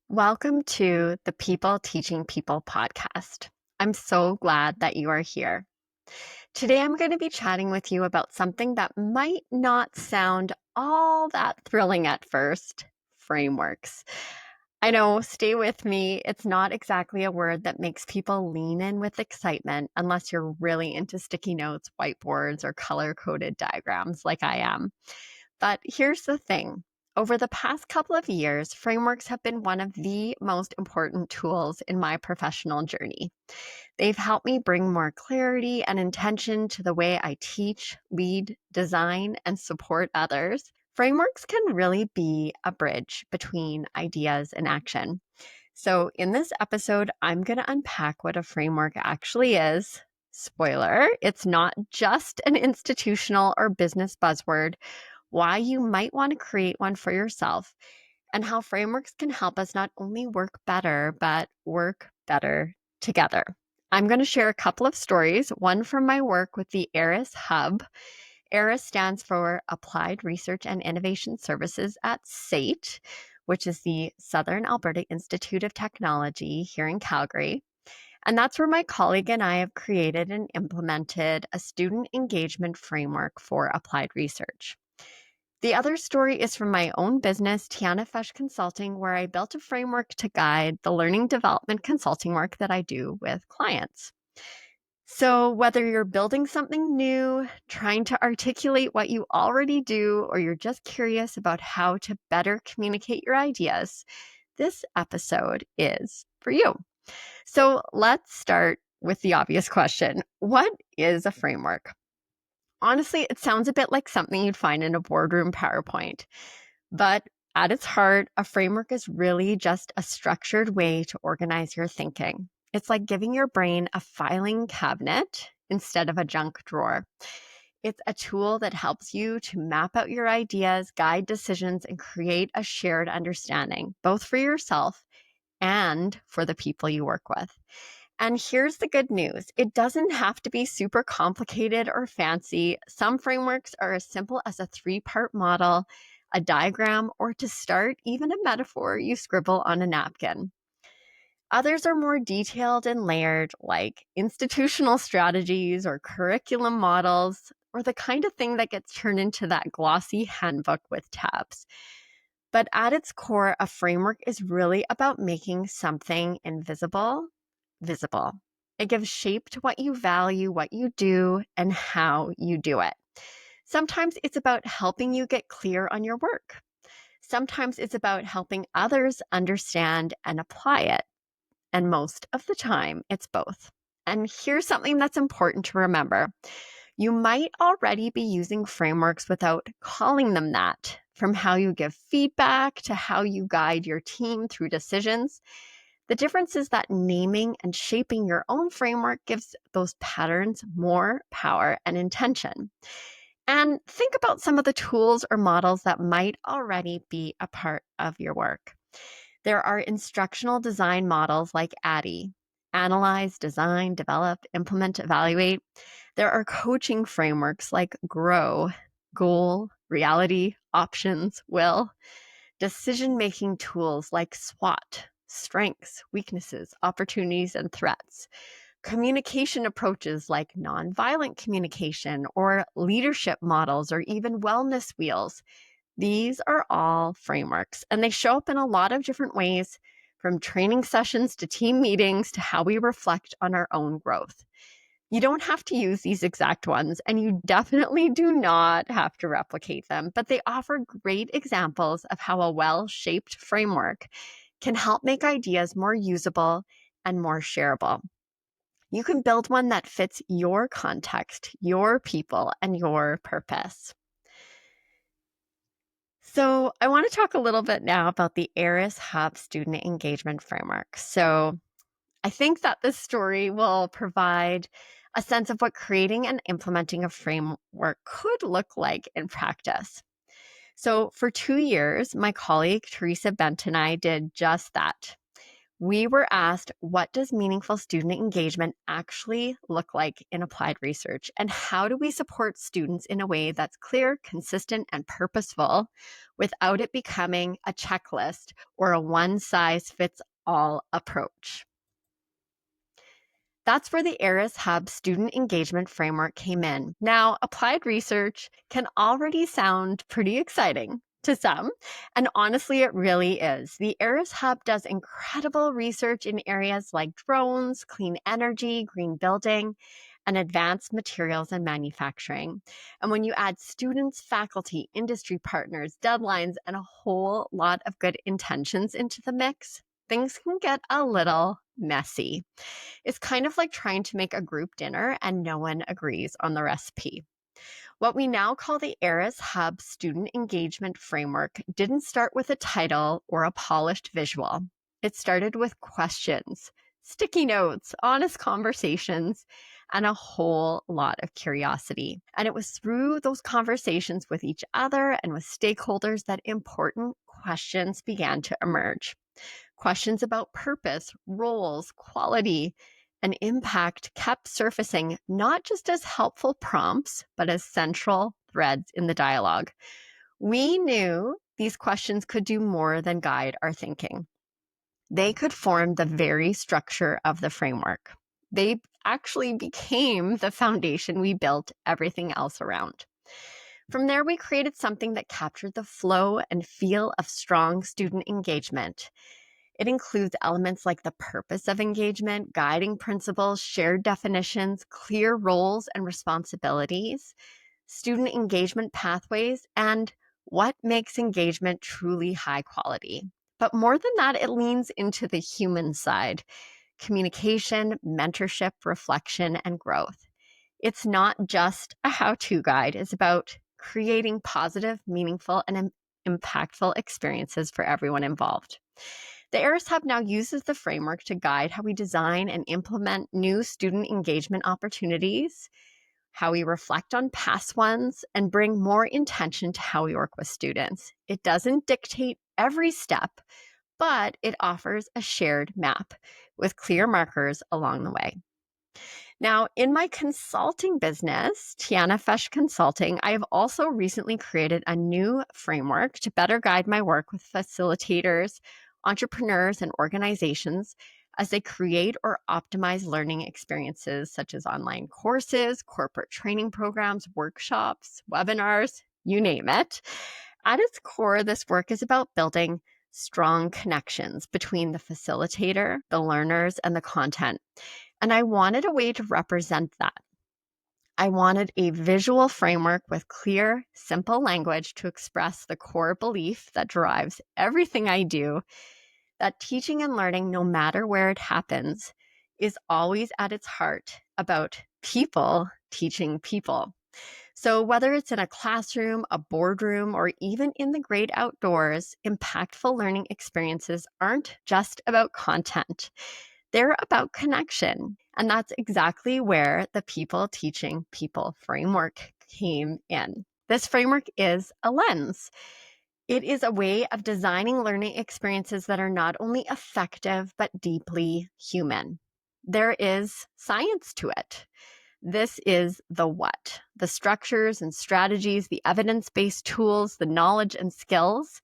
Welcome to the People Teaching People podcast. I'm so glad that you are here. Today, I'm going to be chatting with you about something that might not sound all that thrilling at first: frameworks. I know, stay with me. It's not exactly a word that makes people lean in with excitement unless you're really into sticky notes, whiteboards, or color coded diagrams like I am. But here's the thing. Over the past couple of years, frameworks have been one of the most important tools in my professional journey. They've helped me bring more clarity and intention to the way I teach, lead, design, and support others. Frameworks can really be a bridge between ideas and action. So, in this episode, I'm going to unpack what a framework actually is. Spoiler, it's not just an institutional or business buzzword, why you might want to create one for yourself, and how frameworks can help us not only work better, but work better together. I'm going to share a couple of stories, one from my work with the ARIS Hub. ARIS stands for Applied Research and Innovation Services at SAIT, which is the Southern Alberta Institute of Technology here in Calgary. And that's where my colleague and I have created and implemented a student engagement framework for applied research. The other story is from my own business, Tiana Fesh Consulting, where I built a framework to guide the learning development consulting work that I do with clients. So, whether you're building something new, trying to articulate what you already do, or you're just curious about how to better communicate your ideas, this episode is for you. So, let's start with the obvious question: what is a framework? Honestly, it sounds a bit like something you'd find in a boardroom PowerPoint. But at its heart, a framework is really just a structured way to organize your thinking. It's like giving your brain a filing cabinet instead of a junk drawer. It's a tool that helps you to map out your ideas, guide decisions, and create a shared understanding, both for yourself and for the people you work with. And here's the good news. It doesn't have to be super complicated or fancy. Some frameworks are as simple as a 3-part model, a diagram, or to start, even a metaphor you scribble on a napkin. Others are more detailed and layered, like institutional strategies or curriculum models, or the kind of thing that gets turned into that glossy handbook with tabs. But at its core, a framework is really about making something invisible visible. It gives shape to what you value, what you do, and how you do it. Sometimes it's about helping you get clear on your work. Sometimes it's about helping others understand and apply it. And most of the time, it's both. And here's something that's important to remember. You might already be using frameworks without calling them that, from how you give feedback to how you guide your team through decisions. The difference is that naming and shaping your own framework gives those patterns more power and intention. And think about some of the tools or models that might already be a part of your work. There are instructional design models like ADDIE: analyze, design, develop, implement, evaluate. There are coaching frameworks like GROW: goal, reality, options, will. Decision-making tools like SWOT: strengths, weaknesses, opportunities, and threats. Communication approaches like nonviolent communication or leadership models or even wellness wheels. These are all frameworks, and they show up in a lot of different ways, from training sessions to team meetings to how we reflect on our own growth. You don't have to use these exact ones, and you definitely do not have to replicate them, but they offer great examples of how a well-shaped framework can help make ideas more usable and more shareable. You can build one that fits your context, your people, and your purpose. So I want to talk a little bit now about the ARIS Hub Student Engagement Framework. So I think that this story will provide a sense of what creating and implementing a framework could look like in practice. So for 2 years, my colleague Teresa Bent and I did just that. We were asked, what does meaningful student engagement actually look like in applied research? And how do we support students in a way that's clear, consistent, and purposeful without it becoming a checklist or a one-size-fits-all approach? That's where the ARIS Hub student engagement framework came in. Now, applied research can already sound pretty exciting to some, and honestly, it really is. The ARIS Hub does incredible research in areas like drones, clean energy, green building, and advanced materials and manufacturing. And when you add students, faculty, industry partners, deadlines, and a whole lot of good intentions into the mix, things can get a little messy. It's kind of like trying to make a group dinner and no one agrees on the recipe. What we now call the ARIS Hub Student Engagement Framework didn't start with a title or a polished visual. It started with questions, sticky notes, honest conversations, and a whole lot of curiosity. And it was through those conversations with each other and with stakeholders that important questions began to emerge. Questions about purpose, roles, quality, and impact kept surfacing not just as helpful prompts, but as central threads in the dialogue. We knew these questions could do more than guide our thinking. They could form the very structure of the framework. They actually became the foundation we built everything else around. From there, we created something that captured the flow and feel of strong student engagement. It includes elements like the purpose of engagement, guiding principles, shared definitions, clear roles and responsibilities, student engagement pathways, and what makes engagement truly high quality. But more than that, it leans into the human side: communication, mentorship, reflection, and growth. It's not just a how-to guide. It's about creating positive, meaningful, and impactful experiences for everyone involved. The ARIS Hub now uses the framework to guide how we design and implement new student engagement opportunities, how we reflect on past ones, and bring more intention to how we work with students. It doesn't dictate every step, but it offers a shared map with clear markers along the way. Now, in my consulting business, Tiana Fesh Consulting, I have also recently created a new framework to better guide my work with facilitators, entrepreneurs, and organizations as they create or optimize learning experiences such as online courses, corporate training programs, workshops, webinars, you name it. At its core, this work is about building strong connections between the facilitator, the learners, and the content. And I wanted a way to represent that. I wanted a visual framework with clear, simple language to express the core belief that drives everything I do, that teaching and learning, no matter where it happens, is always at its heart about people teaching people. So whether it's in a classroom, a boardroom, or even in the great outdoors, impactful learning experiences aren't just about content. They're about connection. And that's exactly where the People Teaching People framework came in. This framework is a lens. It is a way of designing learning experiences that are not only effective, but deeply human. There is science to it. This is the what, the structures and strategies, the evidence-based tools, the knowledge and skills.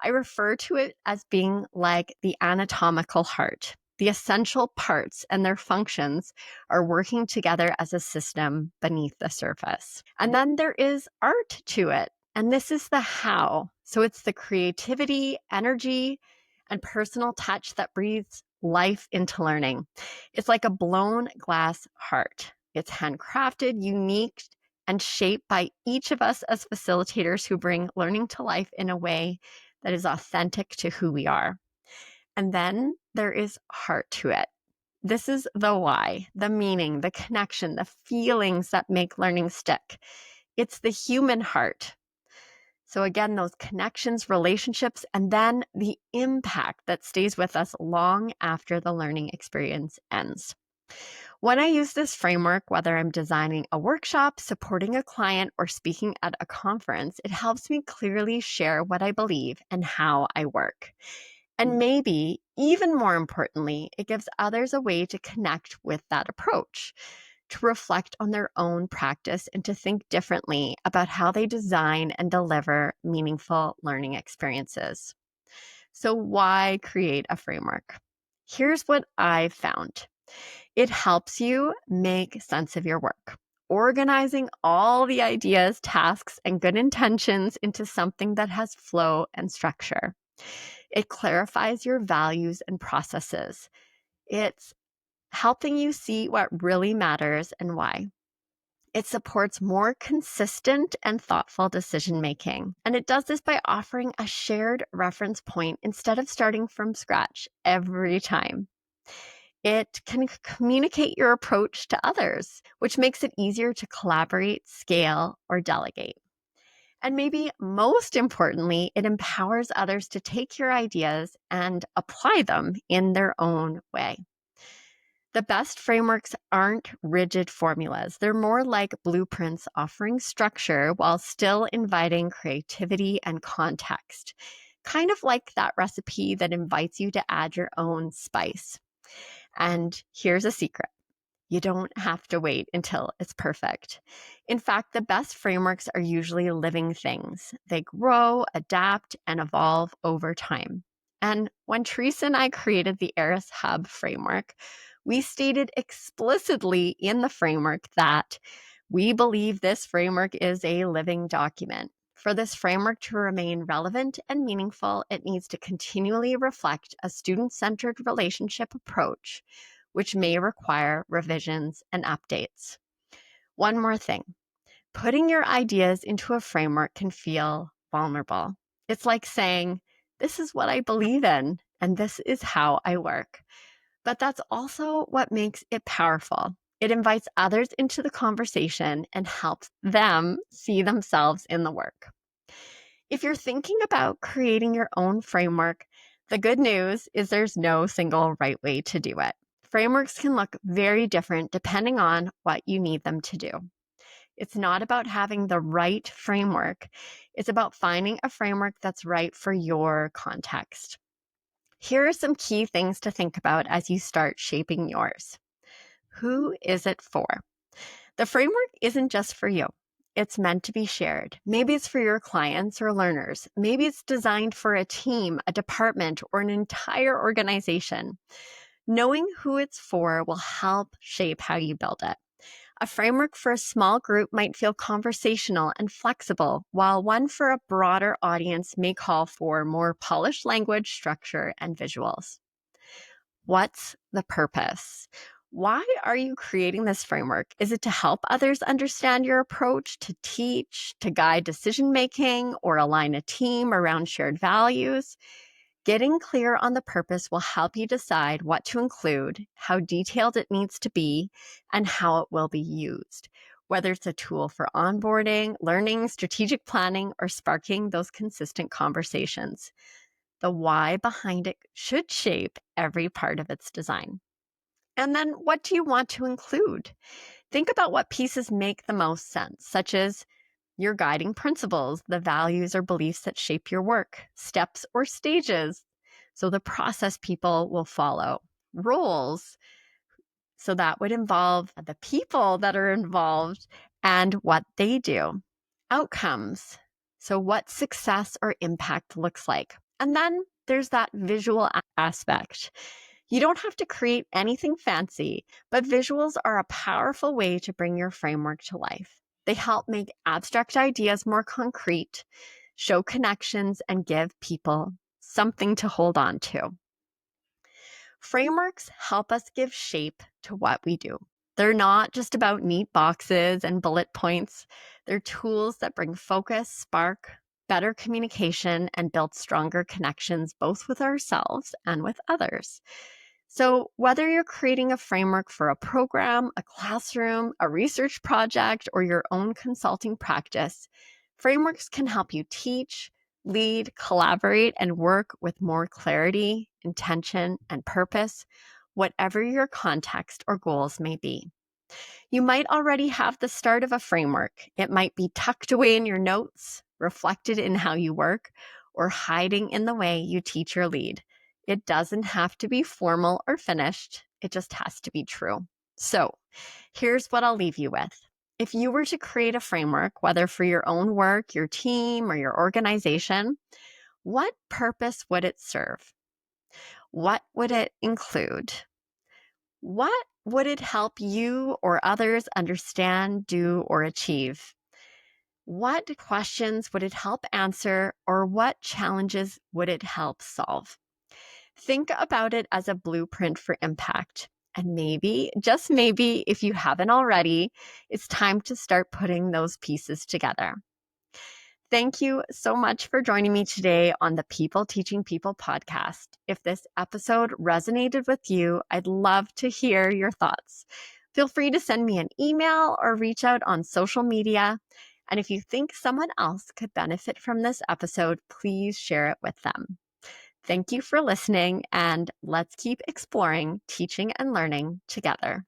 I refer to it as being like the anatomical heart. The essential parts and their functions are working together as a system beneath the surface. And then there is art to it. And this is the how. So it's the creativity, energy, and personal touch that breathes life into learning. It's like a blown glass heart. It's handcrafted, unique, and shaped by each of us as facilitators who bring learning to life in a way that is authentic to who we are. And then there is heart to it. This is the why, the meaning, the connection, the feelings that make learning stick. It's the human heart. So again, those connections, relationships, and then the impact that stays with us long after the learning experience ends. When I use this framework, whether I'm designing a workshop, supporting a client, or speaking at a conference, it helps me clearly share what I believe and how I work. And maybe, even more importantly, it gives others a way to connect with that approach, to reflect on their own practice, and to think differently about how they design and deliver meaningful learning experiences. So, why create a framework? Here's what I've found. It helps you make sense of your work, organizing all the ideas, tasks, and good intentions into something that has flow and structure. It clarifies your values and processes. It's helping you see what really matters and why. It supports more consistent and thoughtful decision making. And it does this by offering a shared reference point instead of starting from scratch every time. It can communicate your approach to others, which makes it easier to collaborate, scale, or delegate. And maybe most importantly, it empowers others to take your ideas and apply them in their own way. The best frameworks aren't rigid formulas. They're more like blueprints offering structure while still inviting creativity and context. Kind of like that recipe that invites you to add your own spice. And here's a secret. You don't have to wait until it's perfect. In fact, the best frameworks are usually living things. They grow, adapt, and evolve over time. And when Teresa and I created the Eris Hub framework, we stated explicitly in the framework that we believe this framework is a living document. For this framework to remain relevant and meaningful, it needs to continually reflect a student-centered relationship approach, which may require revisions and updates. One more thing, putting your ideas into a framework can feel vulnerable. It's like saying, this is what I believe in, and this is how I work. But that's also what makes it powerful. It invites others into the conversation and helps them see themselves in the work. If you're thinking about creating your own framework, the good news is there's no single right way to do it. Frameworks can look very different depending on what you need them to do. It's not about having the right framework. It's about finding a framework that's right for your context. Here are some key things to think about as you start shaping yours. Who is it for? The framework isn't just for you. It's meant to be shared. Maybe it's for your clients or learners. Maybe it's designed for a team, a department, or an entire organization. Knowing who it's for will help shape how you build it. A framework for a small group might feel conversational and flexible, while one for a broader audience may call for more polished language, structure, and visuals. What's the purpose? Why are you creating this framework? Is it to help others understand your approach, to teach, to guide decision-making, or align a team around shared values? Getting clear on the purpose will help you decide what to include, how detailed it needs to be, and how it will be used, whether it's a tool for onboarding, learning, strategic planning, or sparking those consistent conversations. The why behind it should shape every part of its design. And then what do you want to include? Think about what pieces make the most sense, such as your guiding principles, the values or beliefs that shape your work, steps or stages, so the process people will follow, roles, so that would involve the people that are involved and what they do, outcomes, so what success or impact looks like. And then there's that visual aspect. You don't have to create anything fancy, but visuals are a powerful way to bring your framework to life. They help make abstract ideas more concrete, show connections, and give people something to hold on to. Frameworks help us give shape to what we do. They're not just about neat boxes and bullet points. They're tools that bring focus, spark, better communication, and build stronger connections both with ourselves and with others. So whether you're creating a framework for a program, a classroom, a research project, or your own consulting practice, frameworks can help you teach, lead, collaborate, and work with more clarity, intention, and purpose, whatever your context or goals may be. You might already have the start of a framework. It might be tucked away in your notes, reflected in how you work, or hiding in the way you teach or lead. It doesn't have to be formal or finished. It just has to be true. So here's what I'll leave you with. If you were to create a framework, whether for your own work, your team, or your organization, what purpose would it serve? What would it include? What would it help you or others understand, do, or achieve? What questions would it help answer, or what challenges would it help solve? Think about it as a blueprint for impact. And maybe, just maybe, if you haven't already, it's time to start putting those pieces together. Thank you so much for joining me today on the People Teaching People podcast. If this episode resonated with you, I'd love to hear your thoughts. Feel free to send me an email or reach out on social media. And if you think someone else could benefit from this episode, please share it with them. Thank you for listening, and let's keep exploring teaching and learning together.